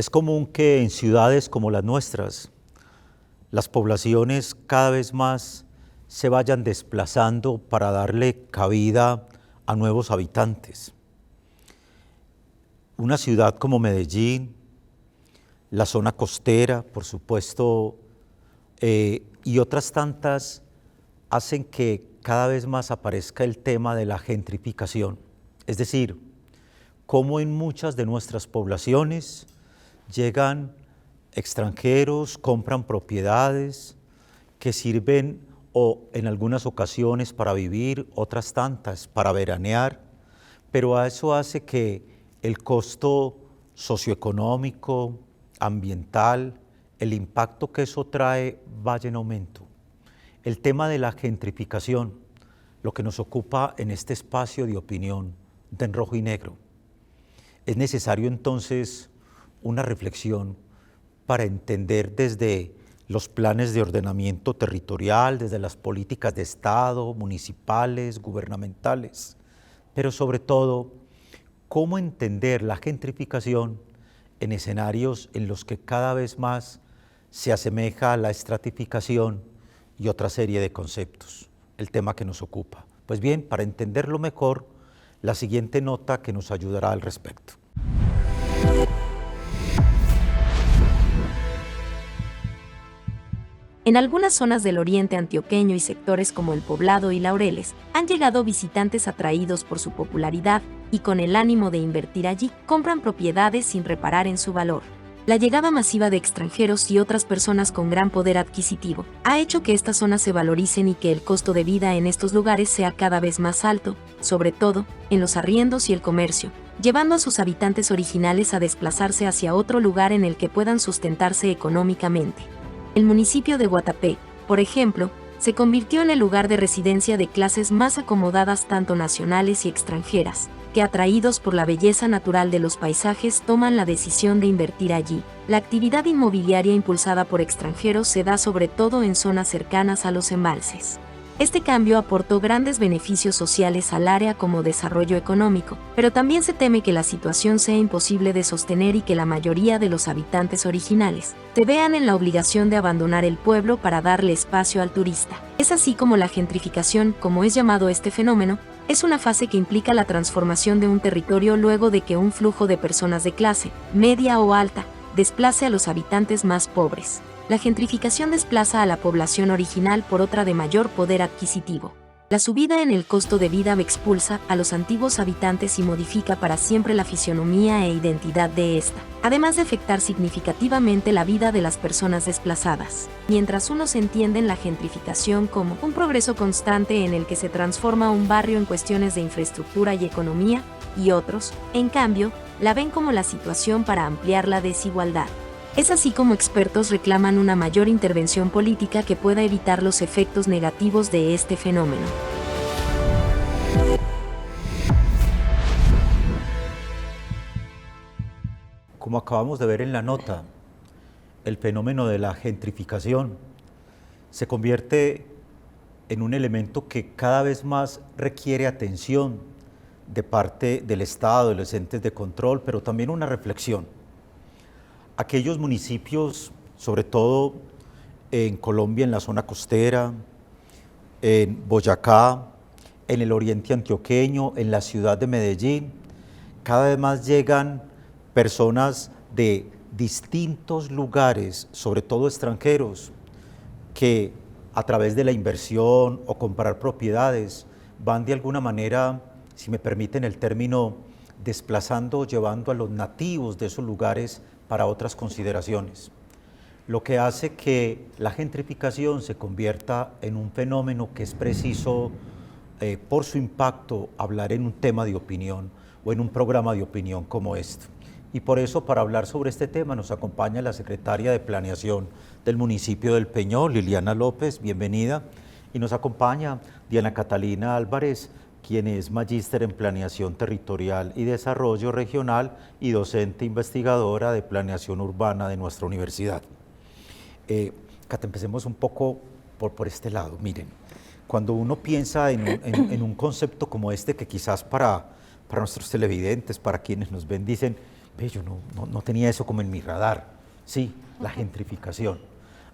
Es común que en ciudades como las nuestras, las poblaciones cada vez más se vayan desplazando para darle cabida a nuevos habitantes. Una ciudad como Medellín, la zona costera, por supuesto, y otras tantas hacen que cada vez más aparezca el tema de la gentrificación. Es decir, cómo en muchas de nuestras poblaciones llegan extranjeros, compran propiedades que sirven o en algunas ocasiones para vivir, otras tantas para veranear, pero a eso hace que el costo socioeconómico, ambiental, el impacto que eso trae vaya en aumento. El tema de la gentrificación, lo que nos ocupa en este espacio de opinión de En Rojo y Negro. Es necesario entonces una reflexión para entender desde los planes de ordenamiento territorial, desde las políticas de Estado, municipales, gubernamentales, pero sobre todo, cómo entender la gentrificación en escenarios en los que cada vez más se asemeja a la estratificación y otra serie de conceptos, el tema que nos ocupa. Pues bien, para entenderlo mejor, la siguiente nota que nos ayudará al respecto. En algunas zonas del oriente antioqueño y sectores como El Poblado y Laureles, han llegado visitantes atraídos por su popularidad y con el ánimo de invertir allí, compran propiedades sin reparar en su valor. La llegada masiva de extranjeros y otras personas con gran poder adquisitivo ha hecho que estas zonas se valoricen y que el costo de vida en estos lugares sea cada vez más alto, sobre todo en los arriendos y el comercio, llevando a sus habitantes originales a desplazarse hacia otro lugar en el que puedan sustentarse económicamente. El municipio de Guatapé, por ejemplo, se convirtió en el lugar de residencia de clases más acomodadas tanto nacionales y extranjeras, que atraídos por la belleza natural de los paisajes toman la decisión de invertir allí. La actividad inmobiliaria impulsada por extranjeros se da sobre todo en zonas cercanas a los embalses. Este cambio aportó grandes beneficios sociales al área como desarrollo económico, pero también se teme que la situación sea imposible de sostener y que la mayoría de los habitantes originales se vean en la obligación de abandonar el pueblo para darle espacio al turista. Es así como la gentrificación, como es llamado este fenómeno, es una fase que implica la transformación de un territorio luego de que un flujo de personas de clase, media o alta, desplace a los habitantes más pobres. La gentrificación desplaza a la población original por otra de mayor poder adquisitivo. La subida en el costo de vida expulsa a los antiguos habitantes y modifica para siempre la fisionomía e identidad de esta, además de afectar significativamente la vida de las personas desplazadas. Mientras unos entienden la gentrificación como un progreso constante en el que se transforma un barrio en cuestiones de infraestructura y economía, y otros, en cambio, la ven como la situación para ampliar la desigualdad. Es así como expertos reclaman una mayor intervención política que pueda evitar los efectos negativos de este fenómeno. Como acabamos de ver en la nota, el fenómeno de la gentrificación se convierte en un elemento que cada vez más requiere atención de parte del Estado, de los entes de control, pero también una reflexión. Aquellos municipios, sobre todo en Colombia, en la zona costera, en Boyacá, en el oriente antioqueño, en la ciudad de Medellín, cada vez más llegan personas de distintos lugares, sobre todo extranjeros, que a través de la inversión o comprar propiedades van de alguna manera, si me permiten el término, desplazando o llevando a los nativos de esos lugares para otras consideraciones, lo que hace que la gentrificación se convierta en un fenómeno que es preciso, por su impacto, hablar en un tema de opinión o en un programa de opinión como este. Y por eso, para hablar sobre este tema, nos acompaña la secretaria de Planeación del municipio del Peñol, Liliana López, bienvenida, y nos acompaña Diana Catalina Álvarez, quien es magíster en Planeación Territorial y Desarrollo Regional y docente investigadora de Planeación Urbana de nuestra universidad. Cata, empecemos un poco por este lado. Miren, cuando uno piensa en un concepto como este, que quizás para nuestros televidentes, para quienes nos ven, dicen, Ve, yo no tenía eso como en mi radar. Sí, la gentrificación.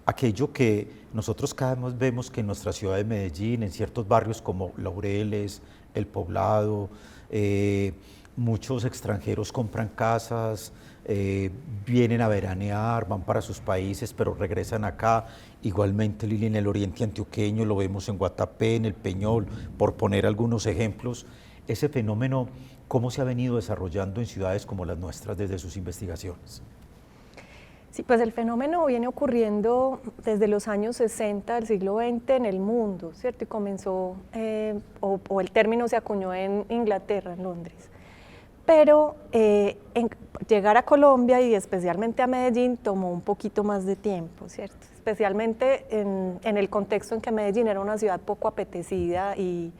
Aquello que nosotros cada vez vemos que en nuestra ciudad de Medellín, en ciertos barrios como Laureles, El Poblado, muchos extranjeros compran casas, vienen a veranear, van para sus países, pero regresan acá. Igualmente, Lili, en el oriente antioqueño, lo vemos en Guatapé, en El Peñol, por poner algunos ejemplos. Ese fenómeno, ¿cómo se ha venido desarrollando en ciudades como las nuestras desde sus investigaciones? Sí, pues el fenómeno viene ocurriendo desde los años 60 del siglo XX en el mundo, ¿cierto? Y comenzó, o el término se acuñó en Inglaterra, en Londres. Pero llegar a Colombia y especialmente a Medellín tomó un poquito más de tiempo, ¿cierto? Especialmente en el contexto en que Medellín era una ciudad poco apetecida y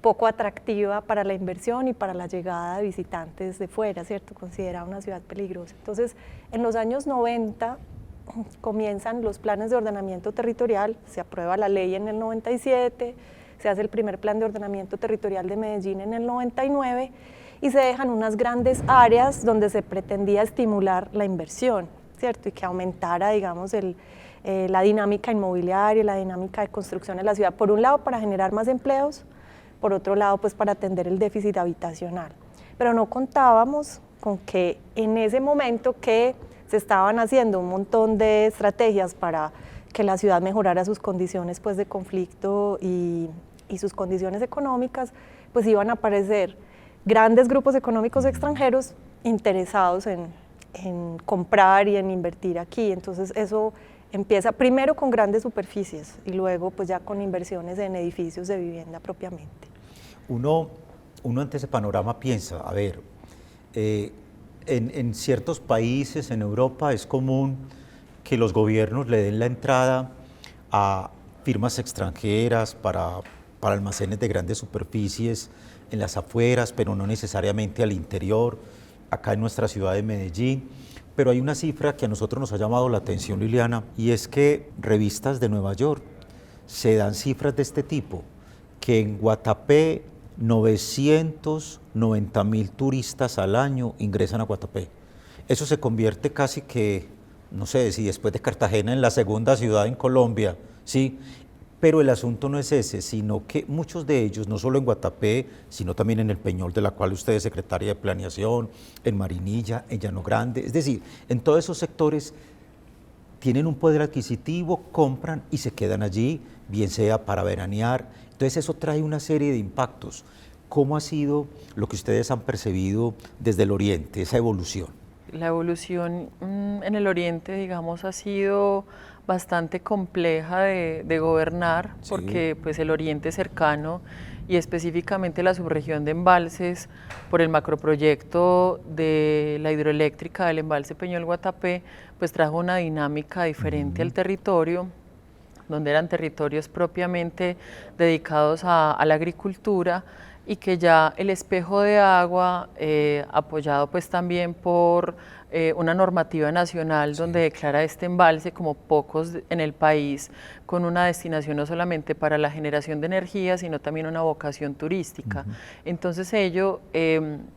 poco atractiva para la inversión y para la llegada de visitantes de fuera, ¿cierto? Considerada una ciudad peligrosa. Entonces, en los años 90 comienzan los planes de ordenamiento territorial, se aprueba la ley en el 97, se hace el primer plan de ordenamiento territorial de Medellín en el 99 y se dejan unas grandes áreas donde se pretendía estimular la inversión, ¿cierto? Y que aumentara, digamos, la dinámica inmobiliaria, la dinámica de construcción en la ciudad, por un lado para generar más empleos, por otro lado pues para atender el déficit habitacional. Pero no contábamos con que en ese momento que se estaban haciendo un montón de estrategias para que la ciudad mejorara sus condiciones pues de conflicto y sus condiciones económicas, pues iban a aparecer grandes grupos económicos extranjeros interesados en comprar y en invertir aquí. Entonces eso empieza primero con grandes superficies y luego pues ya con inversiones en edificios de vivienda propiamente. Uno ante ese panorama piensa, a ver, en ciertos países, en Europa, es común que los gobiernos le den la entrada a firmas extranjeras para almacenes de grandes superficies en las afueras, pero no necesariamente al interior, acá en nuestra ciudad de Medellín. Pero hay una cifra que a nosotros nos ha llamado la atención, Liliana, y es que revistas de Nueva York se dan cifras de este tipo, que en Guatapé 990.000 turistas al año ingresan a Guatapé. Eso se convierte casi que, no sé si después de Cartagena, en la segunda ciudad en Colombia, ¿sí? Pero el asunto no es ese, sino que muchos de ellos, no solo en Guatapé, sino también en El Peñol, de la cual usted es secretaria de Planeación, en Marinilla, en Llano Grande, es decir, en todos esos sectores tienen un poder adquisitivo, compran y se quedan allí, bien sea para veranear. Entonces eso trae una serie de impactos. ¿Cómo ha sido lo que ustedes han percibido desde el Oriente, esa evolución? La evolución en el Oriente, digamos, ha sido bastante compleja de gobernar, sí, porque pues, el Oriente cercano y específicamente la subregión de embalses, por el macroproyecto de la hidroeléctrica del embalse Peñol-Guatapé, pues trajo una dinámica diferente al territorio, donde eran territorios propiamente dedicados a la agricultura, y que ya el espejo de agua, apoyado pues también por una normativa nacional, sí, donde declara este embalse como pocos en el país, con una destinación no solamente para la generación de energía, sino también una vocación turística. Entonces ello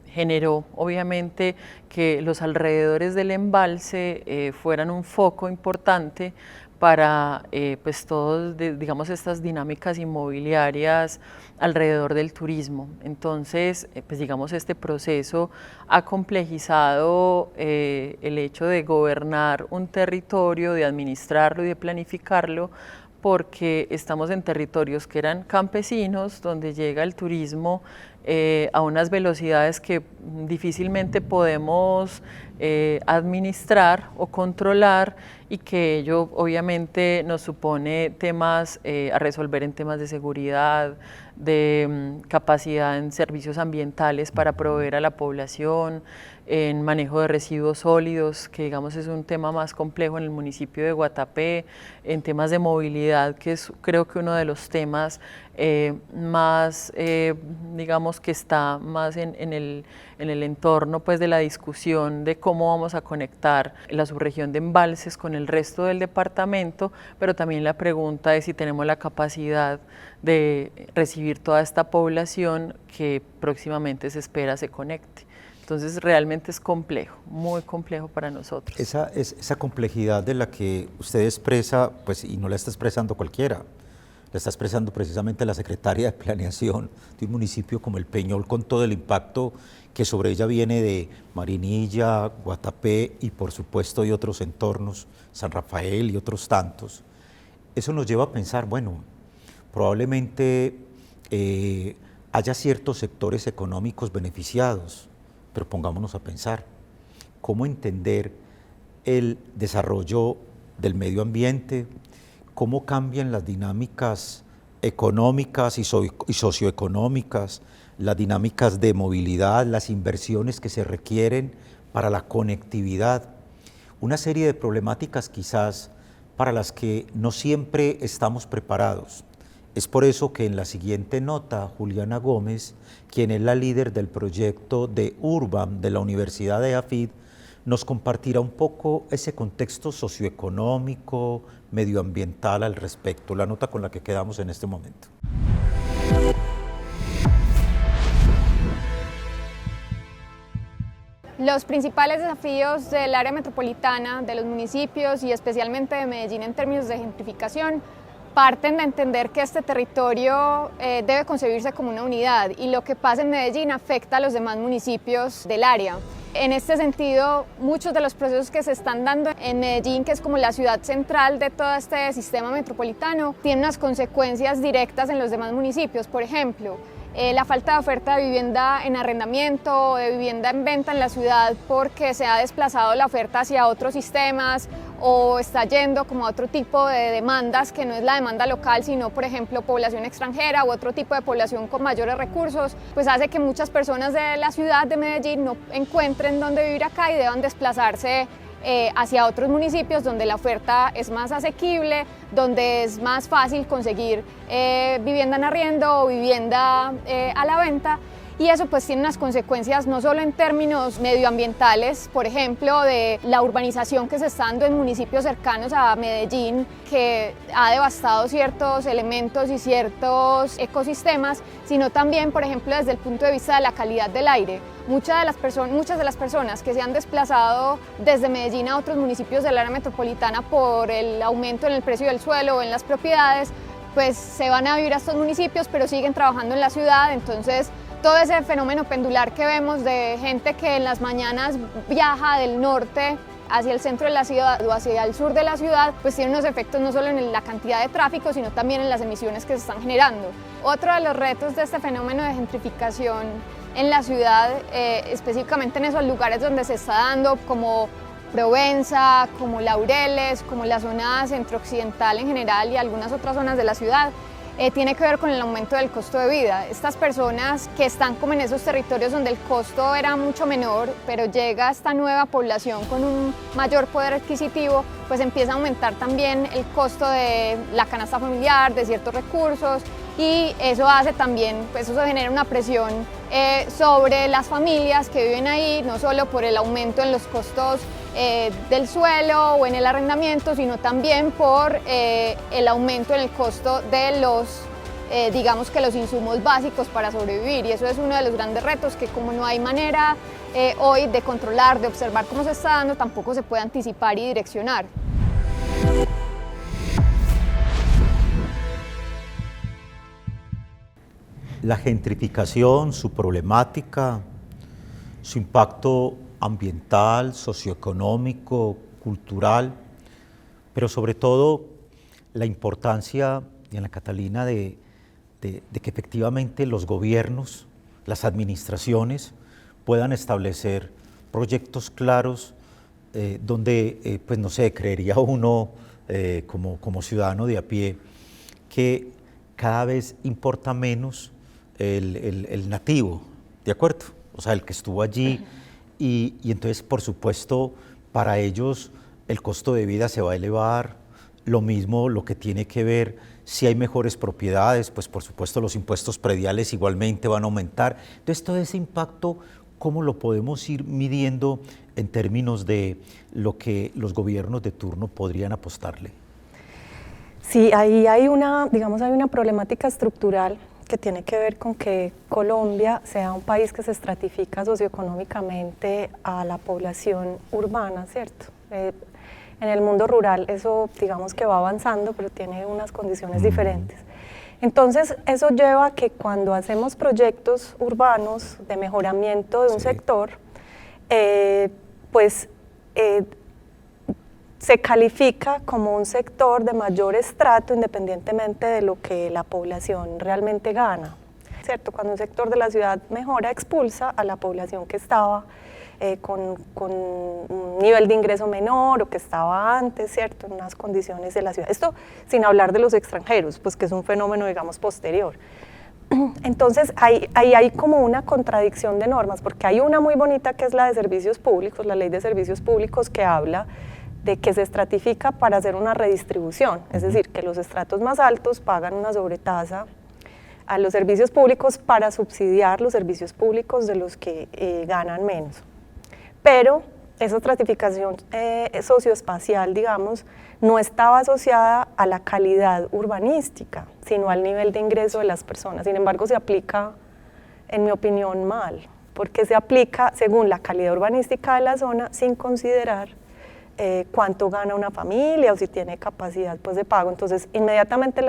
generó obviamente que los alrededores del embalse fueran un foco importante para pues todos, digamos, estas dinámicas inmobiliarias alrededor del turismo. Entonces, pues digamos, este proceso ha complejizado el hecho de gobernar un territorio, de administrarlo y de planificarlo, porque estamos en territorios que eran campesinos, donde llega el turismo a unas velocidades que difícilmente podemos administrar o controlar, y que ello obviamente nos supone temas a resolver en temas de seguridad, de capacidad en servicios ambientales para proveer a la población, en manejo de residuos sólidos, que digamos es un tema más complejo en el municipio de Guatapé, en temas de movilidad, que es creo que uno de los temas más, digamos, que está más en en el entorno pues, de la discusión de cómo vamos a conectar la subregión de Embalses con el resto del departamento, pero también la pregunta de si tenemos la capacidad de recibir toda esta población que próximamente se espera se conecte. Entonces realmente es complejo, muy complejo para nosotros. Esa complejidad de la que usted expresa, pues, y no la está expresando cualquiera, la está expresando precisamente la secretaria de Planeación de un municipio como el Peñol, con todo el impacto que sobre ella viene de Marinilla, Guatapé y por supuesto de otros entornos, San Rafael y otros tantos. Eso nos lleva a pensar, bueno, probablemente haya ciertos sectores económicos beneficiados, pero pongámonos a pensar, ¿cómo entender el desarrollo del medio ambiente? ¿Cómo cambian las dinámicas económicas y socioeconómicas, las dinámicas de movilidad, las inversiones que se requieren para la conectividad? Una serie de problemáticas quizás para las que no siempre estamos preparados. Es por eso que en la siguiente nota, Juliana Gómez, quien es la líder del proyecto de Urban de la Universidad de AFID, nos compartirá un poco ese contexto socioeconómico, medioambiental al respecto, la nota con la que quedamos en este momento. Los principales desafíos del área metropolitana, de los municipios y especialmente de Medellín en términos de gentrificación parten de entender que este territorio debe concebirse como una unidad y lo que pasa en Medellín afecta a los demás municipios del área. En este sentido, muchos de los procesos que se están dando en Medellín, que es como la ciudad central de todo este sistema metropolitano, tienen unas consecuencias directas en los demás municipios. Por ejemplo, la falta de oferta de vivienda en arrendamiento o de vivienda en venta en la ciudad porque se ha desplazado la oferta hacia otros sistemas o está yendo como a otro tipo de demandas que no es la demanda local, sino por ejemplo población extranjera u otro tipo de población con mayores recursos, pues hace que muchas personas de la ciudad de Medellín no encuentren dónde vivir acá y deban desplazarse hacia otros municipios donde la oferta es más asequible, donde es más fácil conseguir vivienda en arriendo o vivienda a la venta. Y eso pues tiene unas consecuencias no solo en términos medioambientales, por ejemplo, de la urbanización que se está dando en municipios cercanos a Medellín, que ha devastado ciertos elementos y ciertos ecosistemas, sino también, por ejemplo, desde el punto de vista de la calidad del aire. Muchas de las personas que se han desplazado desde Medellín a otros municipios del área metropolitana por el aumento en el precio del suelo o en las propiedades, pues se van a vivir a estos municipios, pero siguen trabajando en la ciudad. Entonces, todo ese fenómeno pendular que vemos de gente que en las mañanas viaja del norte hacia el centro de la ciudad o hacia el sur de la ciudad, pues tiene unos efectos no solo en la cantidad de tráfico, sino también en las emisiones que se están generando. Otro de los retos de este fenómeno de gentrificación en la ciudad, específicamente en esos lugares donde se está dando, como Provenza, como Laureles, como la zona centro-occidental en general y algunas otras zonas de la ciudad, tiene que ver con el aumento del costo de vida. Estas personas que están como en esos territorios donde el costo era mucho menor, pero llega esta nueva población con un mayor poder adquisitivo, pues empieza a aumentar también el costo de la canasta familiar, de ciertos recursos, y eso hace también, pues eso genera una presión sobre las familias que viven ahí, no solo por el aumento en los costos del suelo o en el arrendamiento, sino también por el aumento en el costo de los, digamos que los insumos básicos para sobrevivir. Y eso es uno de los grandes retos que, como no hay manera hoy de controlar, de observar cómo se está dando, tampoco se puede anticipar y direccionar. La gentrificación, su problemática, su impacto ambiental, socioeconómico, cultural, pero sobre todo la importancia, Diana Catalina, de que efectivamente los gobiernos, las administraciones puedan establecer proyectos claros donde, pues no sé, creería uno como ciudadano de a pie que cada vez importa menos el nativo, ¿de acuerdo? O sea, el que estuvo allí. Y entonces, por supuesto, para ellos el costo de vida se va a elevar, lo mismo lo que tiene que ver, si hay mejores propiedades, pues por supuesto los impuestos prediales igualmente van a aumentar. Entonces, todo ese impacto ¿cómo lo podemos ir midiendo en términos de lo que los gobiernos de turno podrían apostarle? Sí, ahí hay una, digamos, hay una problemática estructural que tiene que ver con que Colombia sea un país que se estratifica socioeconómicamente a la población urbana, ¿cierto? En el mundo rural eso, digamos, que va avanzando, pero tiene unas condiciones diferentes. Entonces, eso lleva a que cuando hacemos proyectos urbanos de mejoramiento de un sector, se califica como un sector de mayor estrato independientemente de lo que la población realmente gana, ¿cierto? Cuando un sector de la ciudad mejora, expulsa a la población que estaba con un nivel de ingreso menor o que estaba antes, ¿cierto? En unas condiciones de la ciudad. Esto sin hablar de los extranjeros, pues que es un fenómeno, digamos, posterior. Entonces, ahí hay como una contradicción de normas, porque hay una muy bonita que es la de servicios públicos, la ley de servicios públicos, que habla de que se estratifica para hacer una redistribución, es decir, que los estratos más altos pagan una sobretasa a los servicios públicos para subsidiar los servicios públicos de los que ganan menos. Pero esa estratificación socioespacial, digamos, no estaba asociada a la calidad urbanística, sino al nivel de ingreso de las personas. Sin embargo, se aplica, en mi opinión, mal, porque se aplica según la calidad urbanística de la zona sin considerar cuánto gana una familia o si tiene capacidad, pues, de pago. Entonces, inmediatamente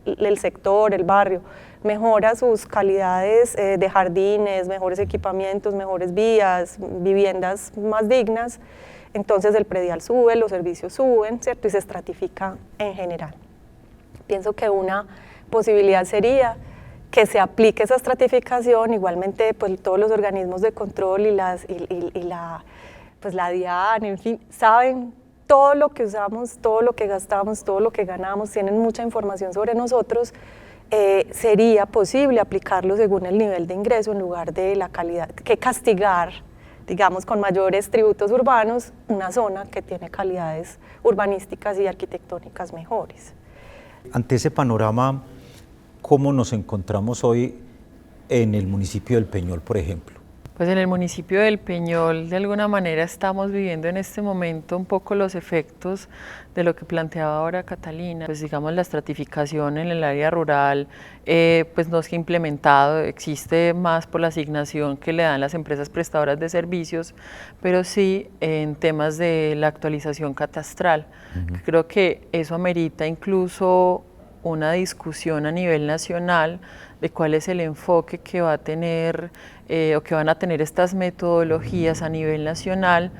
el sector, el barrio, mejora sus calidades de jardines, mejores equipamientos, mejores vías, viviendas más dignas, entonces el predial sube, los servicios suben, ¿cierto? Y se estratifica en general. Pienso que una posibilidad sería que se aplique esa estratificación, igualmente pues todos los organismos de control y la DIAN, en fin, saben todo lo que usamos, todo lo que gastamos, todo lo que ganamos, tienen mucha información sobre nosotros. Sería posible aplicarlo según el nivel de ingreso en lugar de la calidad, que castigar, digamos, con mayores tributos urbanos, una zona que tiene calidades urbanísticas y arquitectónicas mejores. Ante ese panorama, ¿cómo nos encontramos hoy en el municipio del Peñol, por ejemplo? Pues en el municipio del Peñol, de alguna manera, estamos viviendo en este momento un poco los efectos de lo que planteaba ahora Catalina. Pues digamos, la estratificación en el área rural, pues no se ha implementado, existe más por la asignación que le dan las empresas prestadoras de servicios, pero sí en temas de la actualización catastral. Creo que eso amerita incluso una discusión a nivel nacional de cuál es el enfoque que va a tener o que van a tener estas metodologías a nivel nacional,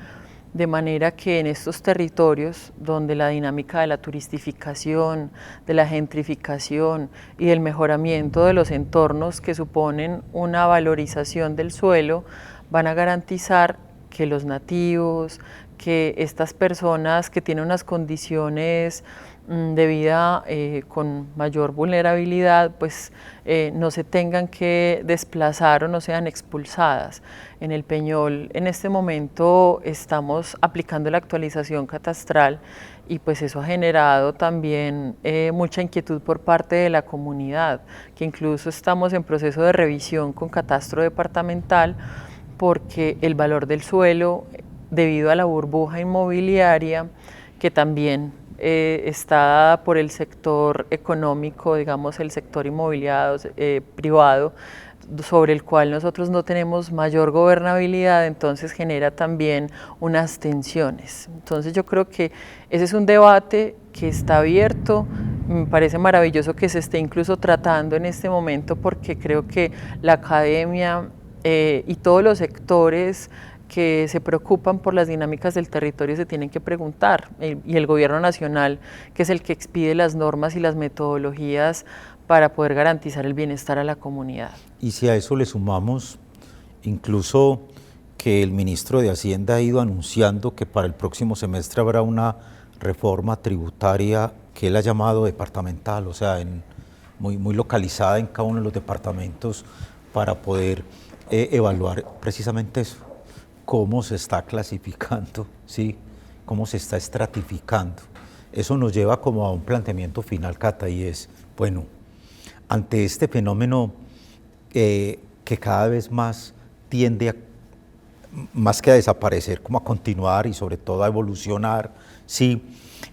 de manera que en estos territorios donde la dinámica de la turistificación, de la gentrificación y del mejoramiento de los entornos que suponen una valorización del suelo, van a garantizar que los nativos, que estas personas que tienen unas condiciones de vida con mayor vulnerabilidad, pues no se tengan que desplazar o no sean expulsadas. En el Peñol en este momento estamos aplicando la actualización catastral y pues eso ha generado también mucha inquietud por parte de la comunidad, que incluso estamos en proceso de revisión con catastro departamental porque el valor del suelo, debido a la burbuja inmobiliaria que también está dada por el sector económico, digamos el sector inmobiliario privado, sobre el cual nosotros no tenemos mayor gobernabilidad, entonces genera también unas tensiones. Entonces yo creo que ese es un debate que está abierto. Me parece maravilloso que se esté incluso tratando en este momento, porque creo que la academia y todos los sectores que se preocupan por las dinámicas del territorio se tienen que preguntar, y el gobierno nacional, que es el que expide las normas y las metodologías para poder garantizar el bienestar a la comunidad. Y si a eso le sumamos incluso que el ministro de Hacienda ha ido anunciando que para el próximo semestre habrá una reforma tributaria que él ha llamado departamental, o sea, muy localizada en cada uno de los departamentos, para poder evaluar precisamente eso, cómo se está clasificando, ¿sí? Cómo se está estratificando. Eso nos lleva como a un planteamiento final, Cata, y es, bueno, ante este fenómeno que cada vez más tiende más que a desaparecer, como a continuar y sobre todo a evolucionar. Sí,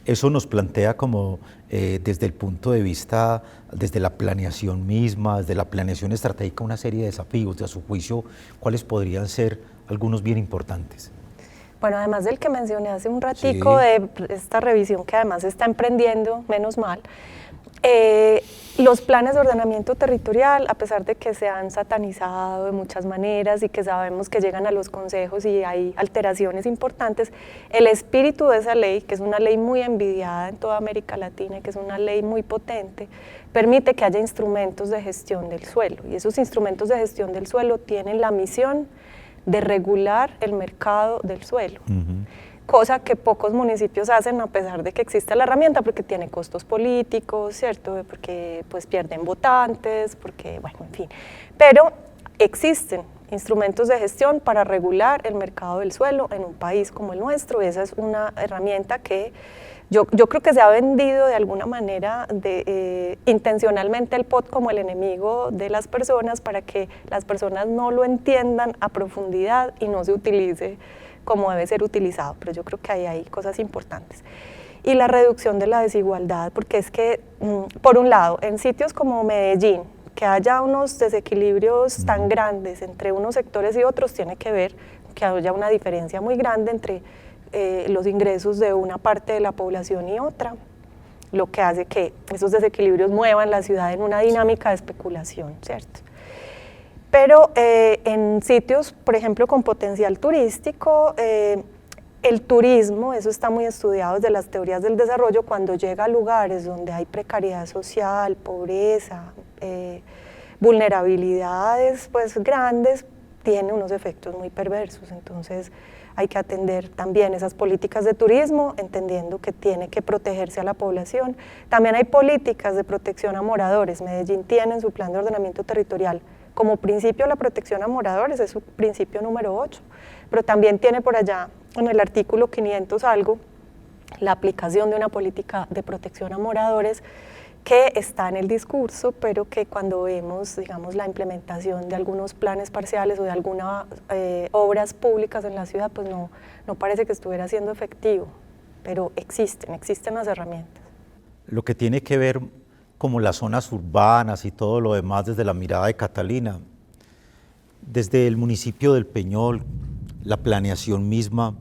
eso nos plantea como desde el punto de vista, desde la planeación misma, desde la planeación estratégica, una serie de desafíos. A su juicio, ¿cuáles podrían ser algunos bien importantes? Bueno, además del que mencioné hace un ratico, sí, de esta revisión que además se está emprendiendo, menos mal, los planes de ordenamiento territorial, a pesar de que se han satanizado de muchas maneras y que sabemos que llegan a los consejos y hay alteraciones importantes, el espíritu de esa ley, que es una ley muy envidiada en toda América Latina y que es una ley muy potente, permite que haya instrumentos de gestión del suelo, y esos instrumentos de gestión del suelo tienen la misión de regular el mercado del suelo. Cosa que pocos municipios hacen a pesar de que existe la herramienta, porque tiene costos políticos, ¿cierto? Porque pues pierden votantes, porque, bueno, en fin. Pero existen instrumentos de gestión para regular el mercado del suelo en un país como el nuestro, y esa es una herramienta que yo creo que se ha vendido de alguna manera intencionalmente el POT como el enemigo de las personas para que las personas no lo entiendan a profundidad y no se utilice como debe ser utilizado, pero yo creo que ahí hay cosas importantes. Y la reducción de la desigualdad, porque es que, por un lado, en sitios como Medellín, que haya unos desequilibrios tan grandes entre unos sectores y otros, tiene que ver que haya una diferencia muy grande entre los ingresos de una parte de la población y otra, lo que hace que esos desequilibrios muevan la ciudad en una dinámica de especulación, ¿cierto? Pero en sitios, por ejemplo, con potencial turístico, el turismo, eso está muy estudiado desde las teorías del desarrollo, cuando llega a lugares donde hay precariedad social, pobreza, vulnerabilidades pues grandes, tiene unos efectos muy perversos. Entonces hay que atender también esas políticas de turismo, entendiendo que tiene que protegerse a la población. También hay políticas de protección a moradores. Medellín tiene en su plan de ordenamiento territorial como principio la protección a moradores, es su principio número 8, pero también tiene por allá en el artículo 500 algo la aplicación de una política de protección a moradores que está en el discurso, pero que cuando vemos, digamos, la implementación de algunos planes parciales o de algunas obras públicas en la ciudad, pues no parece que estuviera siendo efectivo, pero existen las herramientas. Lo que tiene que ver como las zonas urbanas y todo lo demás desde la mirada de Catalina, desde el municipio del Peñol, la planeación misma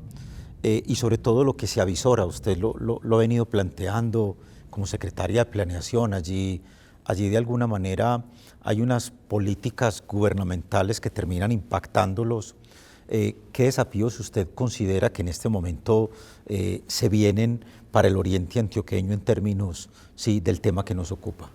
y sobre todo lo que se avisora, usted lo ha venido planteando como secretaria de planeación, allí de alguna manera hay unas políticas gubernamentales que terminan impactándolos. ¿Qué desafíos usted considera que en este momento se vienen para el oriente antioqueño en términos del tema que nos ocupa?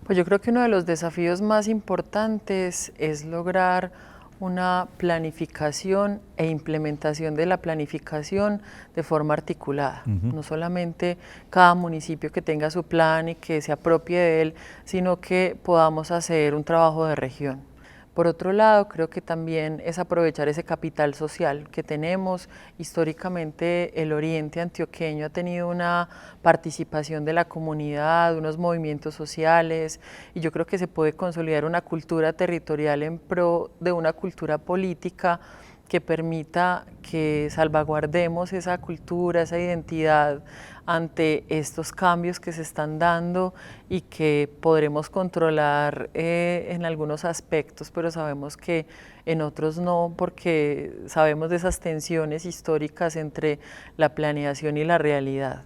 Pues yo creo que uno de los desafíos más importantes es lograr una planificación e implementación de la planificación de forma articulada. No solamente cada municipio que tenga su plan y que se apropie de él, sino que podamos hacer un trabajo de región. Por otro lado, creo que también es aprovechar ese capital social que tenemos. Históricamente el oriente antioqueño ha tenido una participación de la comunidad, unos movimientos sociales, y yo creo que se puede consolidar una cultura territorial en pro de una cultura política que permita que salvaguardemos esa cultura, esa identidad ante estos cambios que se están dando y que podremos controlar en algunos aspectos, pero sabemos que en otros no, porque sabemos de esas tensiones históricas entre la planeación y la realidad.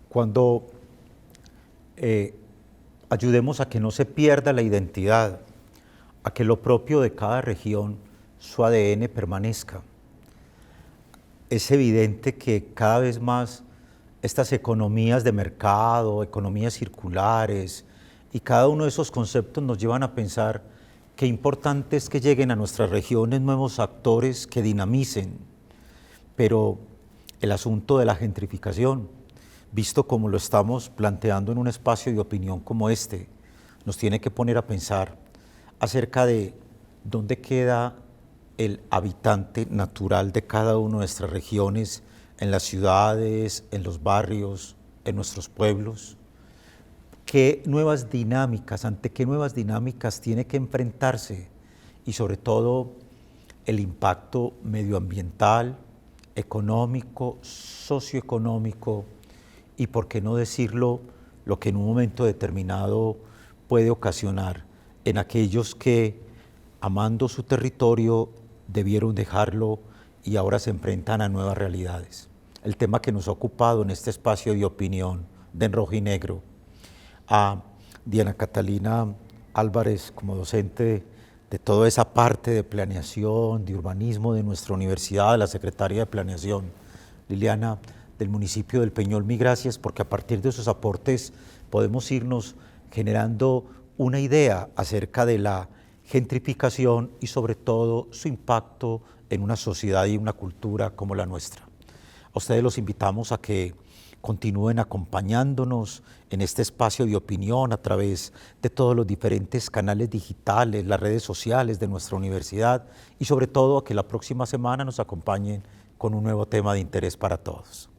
Cuando ayudemos a que no se pierda la identidad, a que lo propio de cada región, su ADN permanezca, es evidente que cada vez más estas economías de mercado, economías circulares y cada uno de esos conceptos nos llevan a pensar qué importante es que lleguen a nuestras regiones nuevos actores que dinamicen, pero el asunto de la gentrificación, visto como lo estamos planteando en un espacio de opinión como este, nos tiene que poner a pensar acerca de dónde queda el habitante natural de cada una de nuestras regiones, en las ciudades, en los barrios, en nuestros pueblos. ¿Qué nuevas dinámicas, ante qué nuevas dinámicas tiene que enfrentarse? Y sobre todo, el impacto medioambiental, económico, socioeconómico y, por qué no decirlo, lo que en un momento determinado puede ocasionar en aquellos que, amando su territorio, debieron dejarlo y ahora se enfrentan a nuevas realidades. El tema que nos ha ocupado en este espacio de opinión de En Rojo y Negro, a Diana Catalina Álvarez como docente de toda esa parte de planeación, de urbanismo de nuestra universidad, la secretaria de Planeación, Liliana, del municipio del Peñol, mil gracias, porque a partir de sus aportes podemos irnos generando una idea acerca de la gentrificación y sobre todo su impacto en una sociedad y una cultura como la nuestra. A ustedes los invitamos a que continúen acompañándonos en este espacio de opinión a través de todos los diferentes canales digitales, las redes sociales de nuestra universidad y sobre todo a que la próxima semana nos acompañen con un nuevo tema de interés para todos.